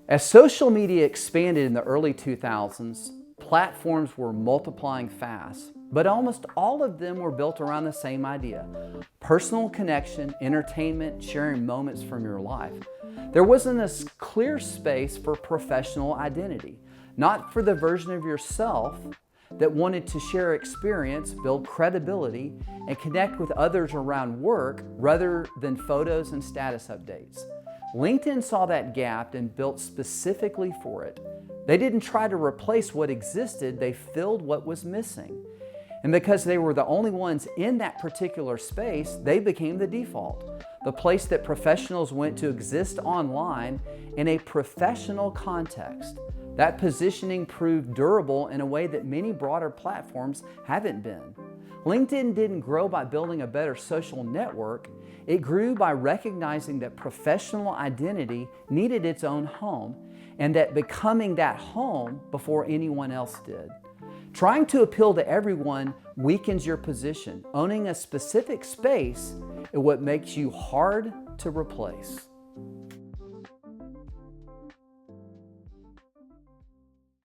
As social media expanded in the early 2000s, platforms were multiplying fast, but almost all of them were built around the same idea: personal connection, entertainment, sharing moments from your life. There wasn't a clear space for professional identity, not for the version of yourself that wanted to share experience, build credibility, and connect with others around work rather than photos and status updates. LinkedIn saw that gap and built specifically for it. They didn't try to replace what existed, they filled what was missing. And because they were the only ones in that particular space, they became the default, the place that professionals went to exist online in a professional context. That positioning proved durable in a way that many broader platforms haven't been. LinkedIn didn't grow by building a better social network. It grew by recognizing that professional identity needed its own home, and that becoming that home before anyone else did. Trying to appeal to everyone weakens your position. Owning a specific space is what makes you hard to replace.